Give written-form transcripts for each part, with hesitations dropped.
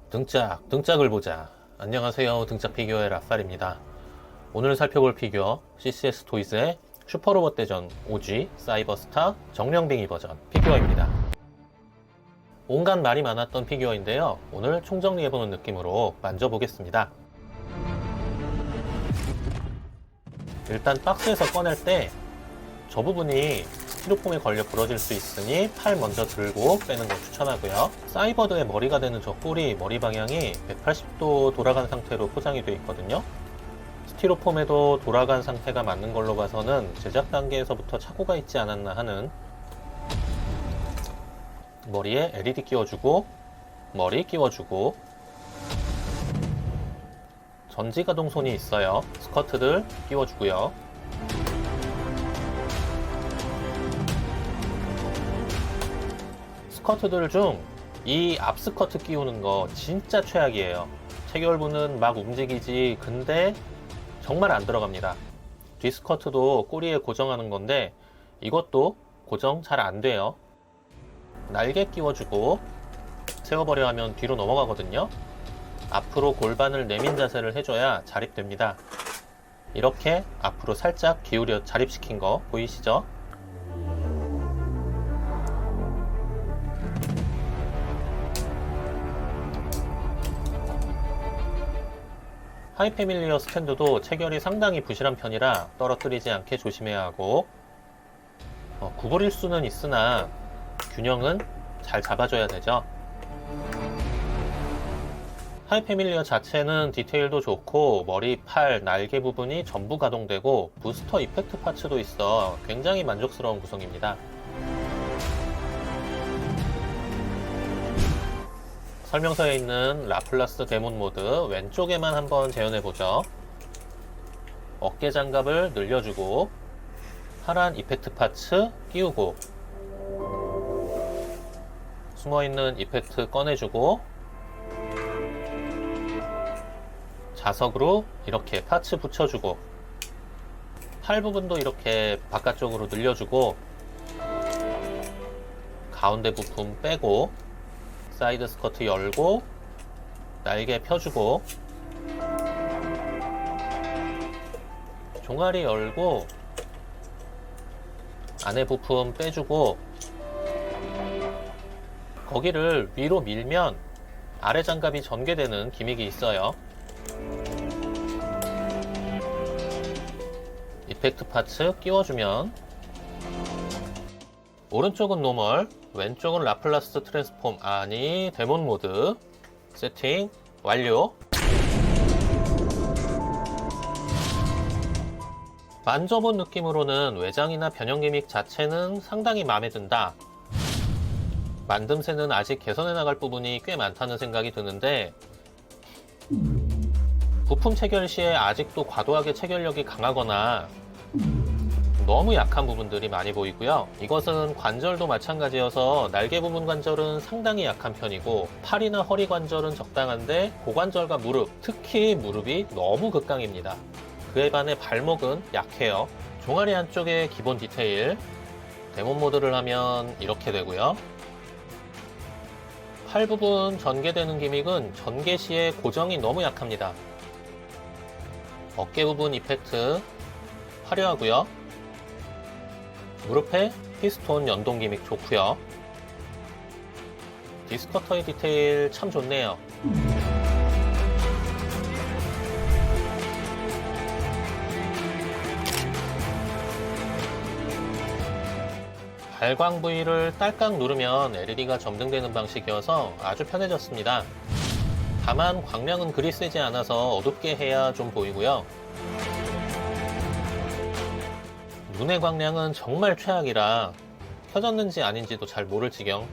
등짝을 보자. 안녕하세요. 등짝 피규어의 라팔입니다. 오늘 살펴볼 피규어 CCS 토이즈의 슈퍼로봇 대전 OG 사이버스타 정령뱅이 버전 피규어입니다. 온갖 말이 많았던 피규어인데요. 오늘 총정리해보는 느낌으로 만져보겠습니다. 일단 박스에서 꺼낼 때 저 부분이 스티로폼에 걸려 부러질 수 있으니 팔 먼저 들고 빼는 걸 추천하고요. 사이버드의 머리가 되는 저 꼬리 머리 방향이 180도 돌아간 상태로 포장이 되어 있거든요. 스티로폼에도 돌아간 상태가 맞는 걸로 봐서는 제작 단계에서부터 착오가 있지 않았나 하는. 머리에 LED 끼워주고 머리 끼워주고 전지가동손이 있어요. 스커트들 끼워주고요. 스커트들 중 이 앞스커트 끼우는 거 진짜 최악이에요. 체결부는 막 움직이지 근데 정말 안 들어갑니다. 뒷스커트도 꼬리에 고정하는 건데 이것도 고정 잘 안 돼요. 날개 끼워주고 세워버려 하면 뒤로 넘어가거든요. 앞으로 골반을 내민 자세를 해줘야 자립됩니다. 이렇게 앞으로 살짝 기울여 자립시킨 거 보이시죠? 하이패밀리어 스탠드도 체결이 상당히 부실한 편이라 떨어뜨리지 않게 조심해야 하고 구부릴 수는 있으나 균형은 잘 잡아줘야 되죠. 하이패밀리어 자체는 디테일도 좋고 머리, 팔, 날개 부분이 전부 가동되고 부스터 이펙트 파츠도 있어 굉장히 만족스러운 구성입니다. 설명서에 있는 라플라스 데몬 모드 왼쪽에만 한번 재현해보죠. 어깨 장갑을 늘려주고 파란 이펙트 파츠 끼우고 숨어있는 이펙트 꺼내주고 자석으로 이렇게 파츠 붙여주고 팔 부분도 이렇게 바깥쪽으로 늘려주고 가운데 부품 빼고 사이드 스커트 열고 날개 펴주고 종아리 열고 안에 부품 빼주고 거기를 위로 밀면 아래 장갑이 전개되는 기믹이 있어요. 이펙트 파츠 끼워주면 오른쪽은 노멀, 왼쪽은 라플라스 트랜스폼 아니 데몬 모드 세팅 완료. 만져본 느낌으로는 외장이나 변형 기믹 자체는 상당히 마음에 든다. 만듦새는 아직 개선해 나갈 부분이 꽤 많다는 생각이 드는데 부품 체결 시에 아직도 과도하게 체결력이 강하거나 너무 약한 부분들이 많이 보이고요. 이것은 관절도 마찬가지여서 날개 부분 관절은 상당히 약한 편이고 팔이나 허리 관절은 적당한데 고관절과 무릎, 특히 무릎이 너무 극강입니다. 그에 반해 발목은 약해요. 종아리 안쪽의 기본 디테일 데몬 모드를 하면 이렇게 되고요. 팔 부분 전개되는 기믹은 전개 시에 고정이 너무 약합니다. 어깨 부분 이펙트 화려하고요. 무릎에 피스톤 연동 기믹 좋고요. 디스커터의 디테일 참 좋네요. 발광 부위를 딸깍 누르면 LED가 점등되는 방식이어서 아주 편해졌습니다. 다만 광량은 그리 세지 않아서 어둡게 해야 좀 보이고요. 눈의 광량은 정말 최악이라 켜졌는지 아닌지도 잘 모를 지경.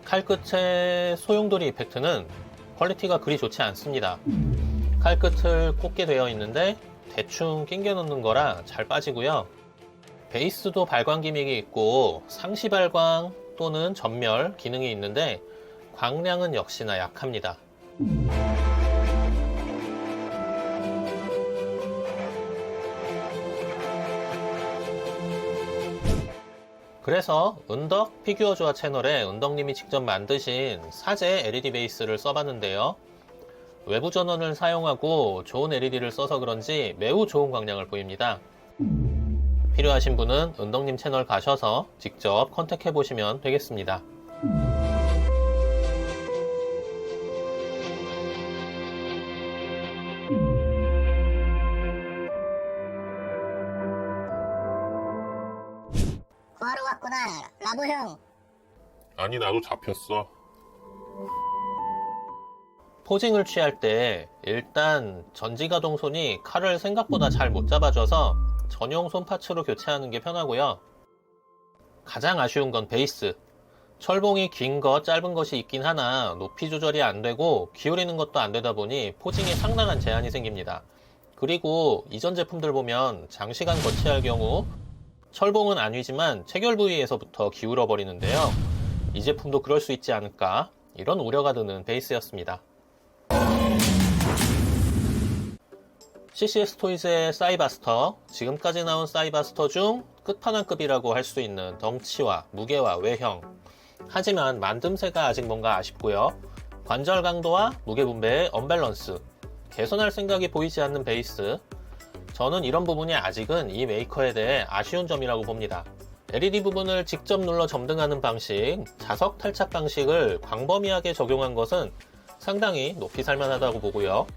칼끝의 소용돌이 이펙트는 퀄리티가 그리 좋지 않습니다. 칼끝을 꽂게 되어 있는데 대충 낑겨 놓는 거라 잘 빠지고요. 베이스도 발광 기믹이 있고 상시 발광 또는 전멸 기능이 있는데 광량은 역시나 약합니다. 그래서 은덕 피규어 조화 채널에 은덕님이 직접 만드신 사제 LED 베이스를 써봤는데요. 외부 전원을 사용하고 좋은 LED를 써서 그런지 매우 좋은 광량을 보입니다. 필요하신 분은 은덕님 채널 가셔서 직접 컨택해 보시면 되겠습니다. 구하러 왔구나, 라보 형. 아니 나도 잡혔어. 포징을 취할 때 일단 전지가동 손이 칼을 생각보다 잘 못 잡아줘서 전용 손파츠로 교체하는 게 편하고요. 가장 아쉬운 건 베이스. 철봉이 긴 것, 짧은 것이 있긴 하나 높이 조절이 안 되고 기울이는 것도 안 되다 보니 포징에 상당한 제한이 생깁니다. 그리고 이전 제품들 보면 장시간 거치할 경우 철봉은 아니지만 체결 부위에서부터 기울어 버리는데요. 이 제품도 그럴 수 있지 않을까, 이런 우려가 드는 베이스였습니다. CCS 토이즈의 사이바스터, 지금까지 나온 사이바스터 중 끝판왕급이라고 할 수 있는 덩치와 무게와 외형. 하지만 만듦새가 아직 뭔가 아쉽고요. 관절 강도와 무게 분배의 언밸런스, 개선할 생각이 보이지 않는 베이스. 저는 이런 부분이 아직은 이 메이커에 대해 아쉬운 점이라고 봅니다. LED 부분을 직접 눌러 점등하는 방식, 자석 탈착 방식을 광범위하게 적용한 것은 상당히 높이 살만하다고 보고요.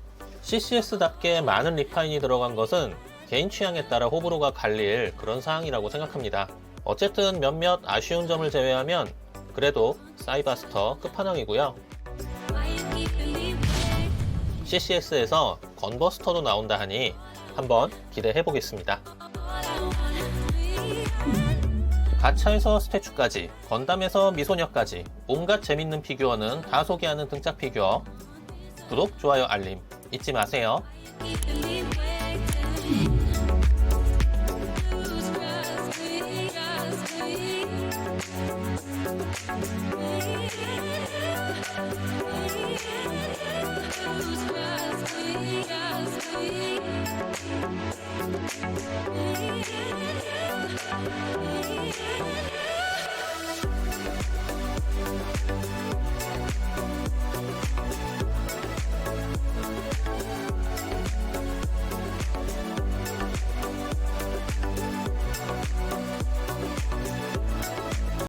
CCS답게 많은 리파인이 들어간 것은 개인 취향에 따라 호불호가 갈릴 그런 사항이라고 생각합니다. 어쨌든 몇몇 아쉬운 점을 제외하면 그래도 사이바스터 끝판왕이고요. CCS에서 건버스터도 나온다 하니 한번 기대해 보겠습니다. 가차에서 스태츄까지, 건담에서 미소녀까지 온갖 재밌는 피규어는 다 소개하는 등짝 피규어. 구독, 좋아요, 알림 잊지 마세요.